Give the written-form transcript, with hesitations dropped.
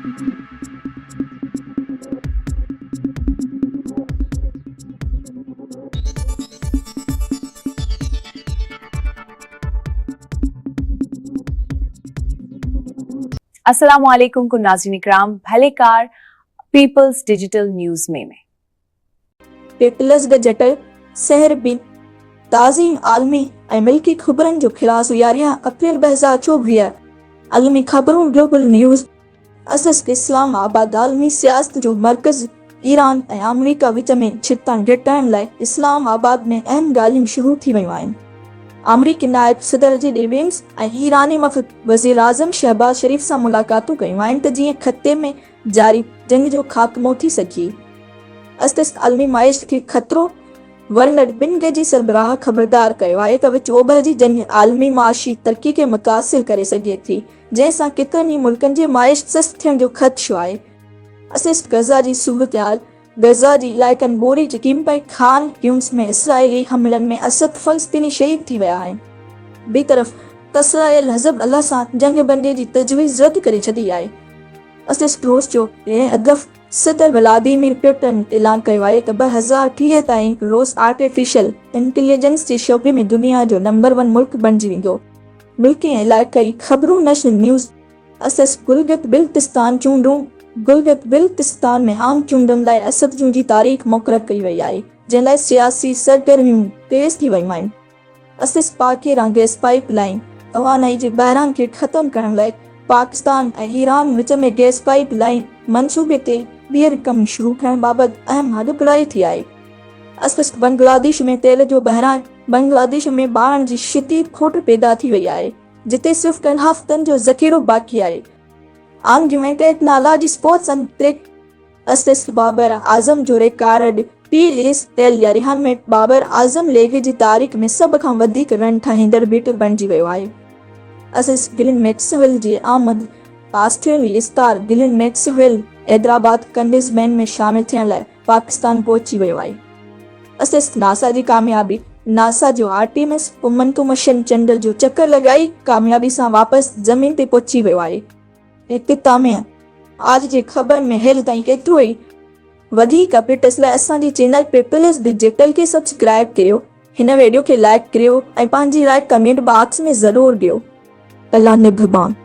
अस्सलामुअलैकुम कुन नाज़रीन इकराम, भलेकार पीपल्स डिजिटल न्यूज़ में पीपल्स डिजिटल शहर बिन ताज़ी आलमी ऐं मिल्की ख़बरनि जो ख़िलासु 11 अप्रैल 2024 आलमी ख़बरूं ग्लोबल न्यूज़ असस इस्लामाबाद आलमी सियासत जो मर्कज़ ईरान ऐं अमेरिका विच में छितां घटाइण लाइ इस्लामाबाद में अहम ॻाल्हियूं शुरू थी वियूं आहिनि। अमरीकी नायब सदर जी डेविंस ऐं ईरानी वफ़द वज़ीर आज़म शहबाज शरीफ़ सां मुलाक़ातूं कयूं आहिनि त जीअं ख़त्ते में जारी जंग जो ख़ात्मो थी सघे। असस आलमी माइश खे ख़तरो वर्ल्ड बैंक जी सरबराह ख़बरदार कयो आहे त विच ओभर जी जंग आलमी माशी तरक़ी खे मुतासिर करे सघे थी, जंहिंसां केतिरनि ई मुल्कनि जी माइश सस्त थियण जो ख़दशो आहे। असस गज़ा जी सूरतहाल गज़ा जी इलाइक़नि बोरी जकीम पर खान यूनिस में इसराइली हमलनि में असद फ़लस्तीनी शहीद थी विया आहिनि। ॿी तरफ़ तस्राइल हज़ब अल्लाह सां जंग बंदीअ जी तजवीज़ रद्द करे छॾी आहे। असस रूस जो अदफ़ सदर व्लादिमीर पुतिन ऐलान कयो आहे त 2030 ताईं रूस आर्टिफिशियल इंटेलिजेंस जे शोबे में दुनिया जो नंबर 1 मुल्क बणिजी वेंदो। मुल्की ऐं इलाइक़ाई ख़बरूं नशर न्यूज़ असस गिलगित बिल्तिस्तान में आम चूंडनि लाइ असद जूं जी तारीख़ मुक़ररु कई वई आहे, जंहिं लाइ सियासी सरगर्मियूं तेज़ थी वयूं आहिनि। असस पाक ईरान गैस पाइप लाइन तवानाई जे बहिरान खे ख़तमु करण लाइ पाकिस्तान ऐं ईरान विच में गैस पाइप लाइन मंसूबे ते ॿीहर कमु शुरू थियण बाबति अहम हॾकड़ाई थी आहे। असस बांग्लादेश में तेल जो बहिरान बांग्लादेश में ॿारनि जी शदीद खोट पैदा थी वई आहे, जिते सिर्फ़ कनि हफ़्तनि जो ज़ख़ीरो बाक़ी आहे। आम यूनाइटेड टेक्नोलॉजी स्पोर्ट्स अंतरिक्ष असस बाबर आज़म जो रिकॉर्ड PSL 11 में बाबर आज़म लीग जी तारीख़ में सभ खां वधीक रन ठाहींदड़ बैटर बणिजी वियो आहे। असस गिलेन मैक्सवेल जी आमद ऑस्ट्रेलियाई स्टार गिलेन मैक्सवेल हैदराबाद कंडीज़मेन में शामिल थियण लाइ पाकिस्तान पहुची वियो आहे। असस नासा जी कामयाबी नासा जो आर्टेमिस उमंटू मिशन चंड जो चक्कर लॻाई कामयाबी सां वापसि ज़मीन ते पहुची वियो आहे। इख़्तिताम आज जी ख़बर में हेल ताईं केतिरो ई वधीक अपडेट्स लाइ असांजी चैनल पीपल्स डिजिटल खे सब्सक्राइब करियो, हिन वीडियो खे लाइक करियो ऐं पंहिंजी राय कमेंट बॉक्स में ज़रूरु ॾियो। अल्लाह निगहबान।